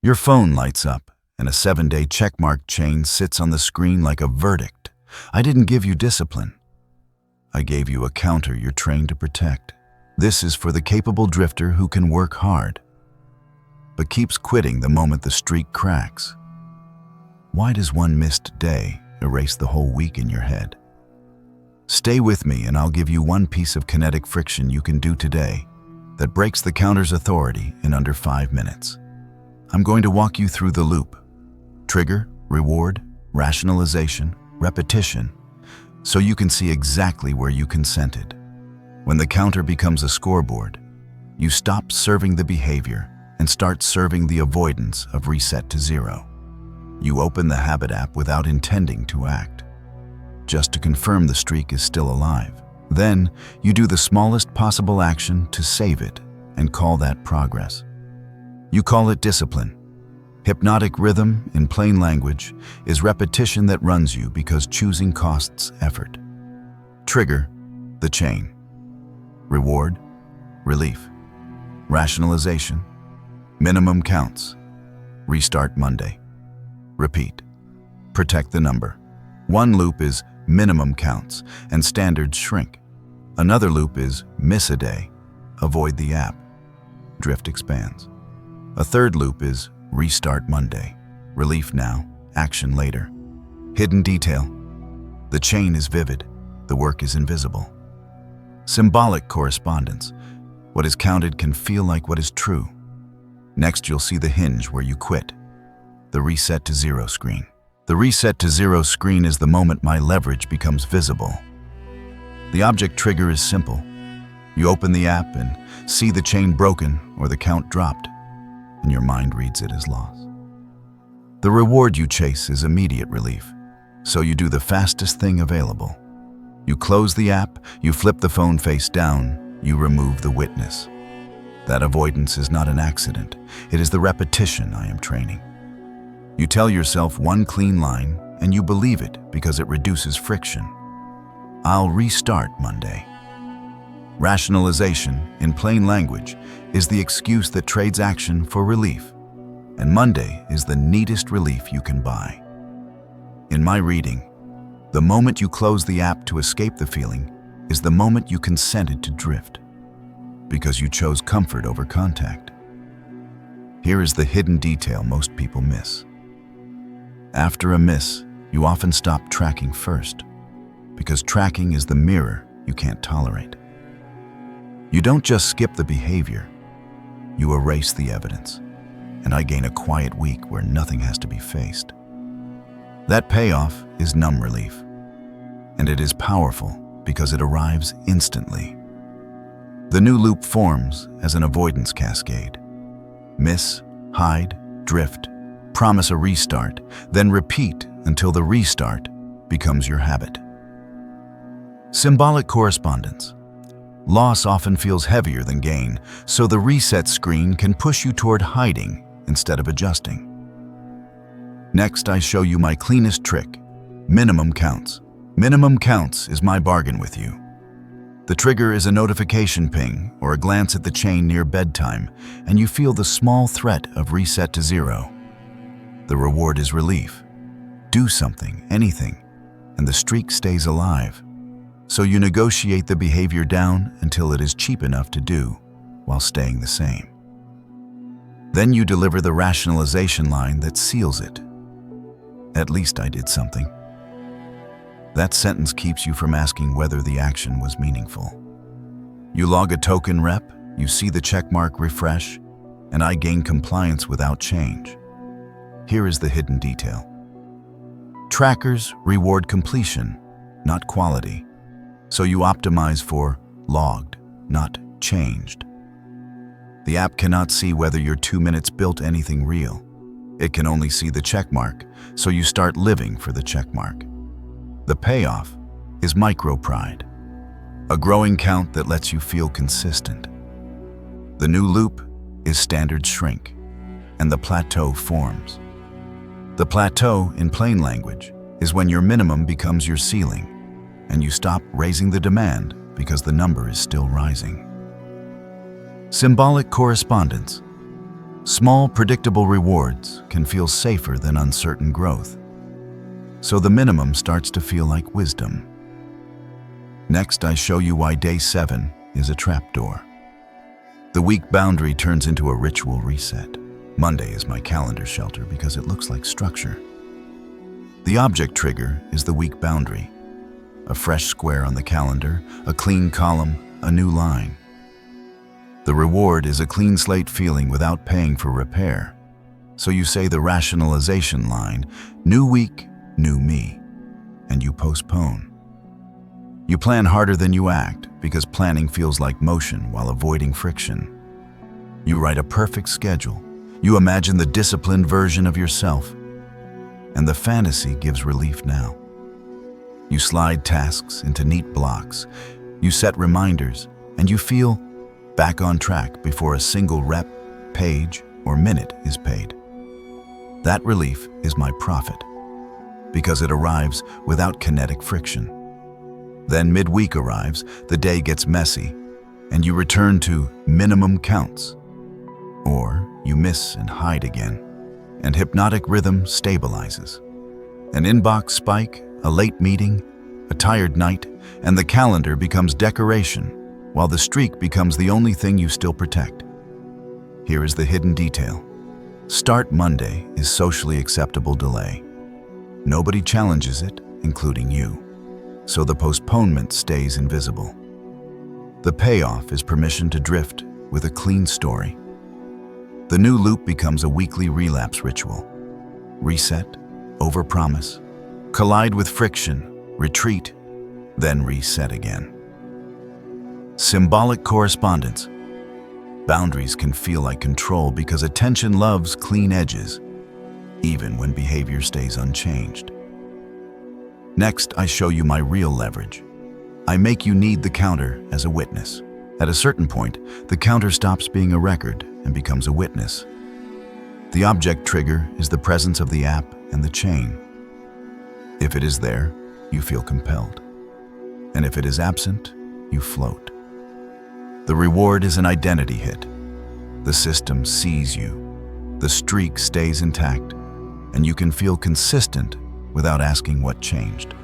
Your phone lights up, and a 7-day checkmark chain sits on the screen like a verdict. I didn't give you discipline. I gave you a counter you're trained to protect. This is for the capable drifter who can work hard, but keeps quitting the moment the streak cracks. Why does one missed day erase the whole week in your head? Stay with me and I'll give you one piece of kinetic friction you can do today that breaks the counter's authority in under 5 minutes. I'm going to walk you through the loop: trigger, reward, rationalization, repetition, so you can see exactly where you consented. When the counter becomes a scoreboard, you stop serving the behavior and start serving the avoidance of reset to 0. You open the habit app without intending to act, just to confirm the streak is still alive. Then you do the smallest possible action to save it and call that progress. You call it discipline. Hypnotic rhythm, in plain language, is repetition that runs you because choosing costs effort. Trigger, the chain. Reward, relief. Rationalization, minimum counts. Restart Monday. Repeat. Protect the number. One loop is minimum counts and standards shrink. Another loop is miss a day, avoid the app. Drift expands. A third loop is restart Monday. Relief now, action later. Hidden detail. The chain is vivid, the work is invisible. Symbolic correspondence. What is counted can feel like what is true. Next, you'll see the hinge where you quit. The reset to 0 screen. The reset to 0 screen is the moment my leverage becomes visible. The object trigger is simple. You open the app and see the chain broken or the count dropped, and your mind reads it as loss. The reward you chase is immediate relief, so you do the fastest thing available. You close the app, you flip the phone face down, you remove the witness. That avoidance is not an accident. It is the repetition I am training. You tell yourself one clean line, and you believe it because it reduces friction. I'll restart Monday. Rationalization, in plain language, is the excuse that trades action for relief, and Monday is the neatest relief you can buy. In my reading, the moment you close the app to escape the feeling is the moment you consented to drift, because you chose comfort over contact. Here is the hidden detail most people miss. After a miss, you often stop tracking first, because tracking is the mirror you can't tolerate. You don't just skip the behavior, you erase the evidence, and I gain a quiet week where nothing has to be faced. That payoff is numb relief, and it is powerful because it arrives instantly. The new loop forms as an avoidance cascade. Miss, hide, drift, promise a restart, then repeat until the restart becomes your habit. Symbolic correspondence. Loss often feels heavier than gain, so the reset screen can push you toward hiding instead of adjusting. Next, I show you my cleanest trick: minimum counts. Minimum counts is my bargain with you. The trigger is a notification ping or a glance at the chain near bedtime, and you feel the small threat of reset to 0. The reward is relief. Do something, anything, and the streak stays alive. So you negotiate the behavior down until it is cheap enough to do while staying the same. Then you deliver the rationalization line that seals it. At least I did something. That sentence keeps you from asking whether the action was meaningful. You log a token rep, you see the checkmark refresh, and I gain compliance without change. Here is the hidden detail. Trackers reward completion, not quality, so you optimize for logged, not changed. The app cannot see whether your 2 minutes built anything real. It can only see the checkmark, so you start living for the checkmark. The payoff is micro-pride, a growing count that lets you feel consistent. The new loop is standard shrink, and the plateau forms. The plateau, in plain language, is when your minimum becomes your ceiling, and you stop raising the demand because the number is still rising. Symbolic correspondence. Small, predictable rewards can feel safer than uncertain growth. So the minimum starts to feel like wisdom. Next, I show you why day 7 is a trapdoor. The week boundary turns into a ritual reset. Monday is my calendar shelter because it looks like structure. The object trigger is the week boundary. A fresh square on the calendar, a clean column, a new line. The reward is a clean slate feeling without paying for repair. So you say the rationalization line, new week, new me, and you postpone. You plan harder than you act because planning feels like motion while avoiding friction. You write a perfect schedule. You imagine the disciplined version of yourself, and the fantasy gives relief now. You slide tasks into neat blocks. You set reminders, and you feel back on track before a single rep, page, or minute is paid. That relief is my profit, because it arrives without kinetic friction. Then midweek arrives, the day gets messy, and you return to minimum counts. Or you miss and hide again, and hypnotic rhythm stabilizes. An inbox spike, a late meeting, a tired night, and the calendar becomes decoration, while the streak becomes the only thing you still protect. Here is the hidden detail. Start Monday is socially acceptable delay. Nobody challenges it, including you. So the postponement stays invisible. The payoff is permission to drift with a clean story. The new loop becomes a weekly relapse ritual. Reset, overpromise, collide with friction, retreat, then reset again. Symbolic correspondence. Boundaries can feel like control because attention loves clean edges, even when behavior stays unchanged. Next, I show you my real leverage. I make you need the counter as a witness. At a certain point, the counter stops being a record and becomes a witness. The object trigger is the presence of the app and the chain. If it is there, you feel compelled. And if it is absent, you float. The reward is an identity hit. The system sees you. The streak stays intact, and you can feel consistent without asking what changed.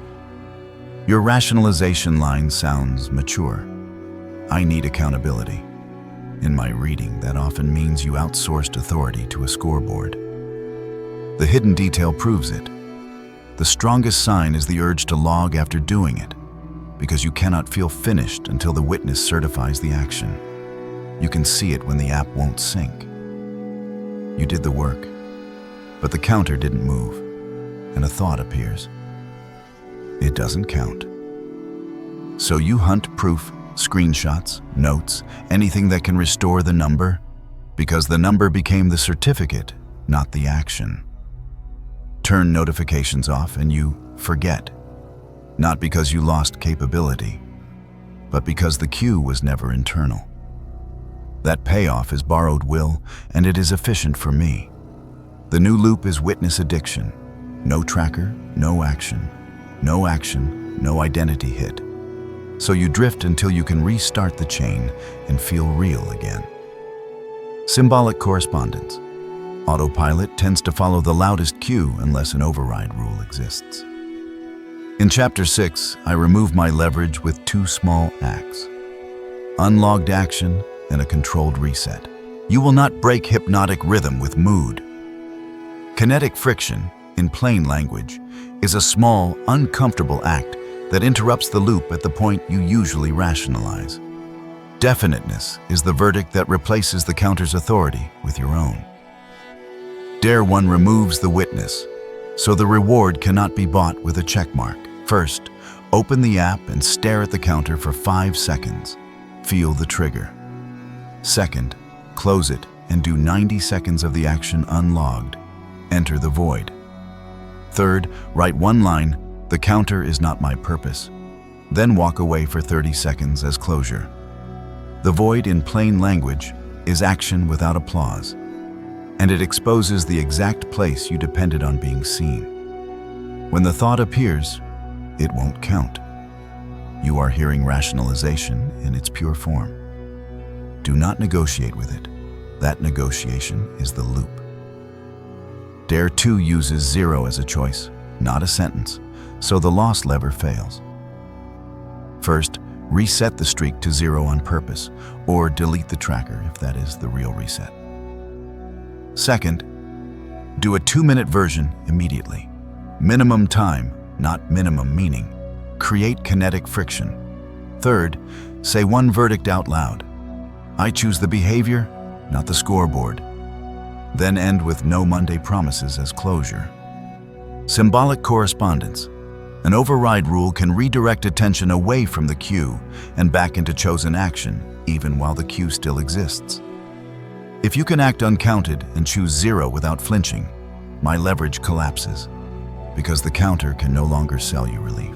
Your rationalization line sounds mature. I need accountability. In my reading, that often means you outsourced authority to a scoreboard. The hidden detail proves it. The strongest sign is the urge to log after doing it, because you cannot feel finished until the witness certifies the action. You can see it when the app won't sync. You did the work, but the counter didn't move, and a thought appears. It doesn't count. So you hunt proof, screenshots, notes, anything that can restore the number, because the number became the certificate, not the action. Turn notifications off and you forget. Not because you lost capability, but because the cue was never internal. That payoff is borrowed will, and it is efficient for me. The new loop is witness addiction. No tracker, no action, no identity hit. So you drift until you can restart the chain and feel real again. Symbolic correspondence. Autopilot tends to follow the loudest cue unless an override rule exists. In Chapter 6, I remove my leverage with 2 small acts. Unlogged action and a controlled reset. You will not break hypnotic rhythm with mood. Kinetic friction, in plain language, is a small, uncomfortable act that interrupts the loop at the point you usually rationalize. Definiteness is the verdict that replaces the counter's authority with your own. Dare 1 removes the witness, so the reward cannot be bought with a checkmark. First, open the app and stare at the counter for 5 seconds. Feel the trigger. Second, close it and do 90 seconds of the action unlogged. Enter the void. Third, write 1 line, "The counter is not my purpose." Then walk away for 30 seconds as closure. The void, in plain language, is action without applause, and it exposes the exact place you depended on being seen. When the thought appears, it won't count. You are hearing rationalization in its pure form. Do not negotiate with it. That negotiation is the loop. Dare 2 uses 0 as a choice, not a sentence, so the loss lever fails. First, reset the streak to 0 on purpose, or delete the tracker if that is the real reset. Second, do a 2-minute version immediately. Minimum time, not minimum meaning. Create kinetic friction. Third, say one verdict out loud. I choose the behavior, not the scoreboard. Then end with no Monday promises as closure. Symbolic correspondence. An override rule can redirect attention away from the cue and back into chosen action, even while the cue still exists. If you can act uncounted and choose 0 without flinching, my leverage collapses, because the counter can no longer sell you relief.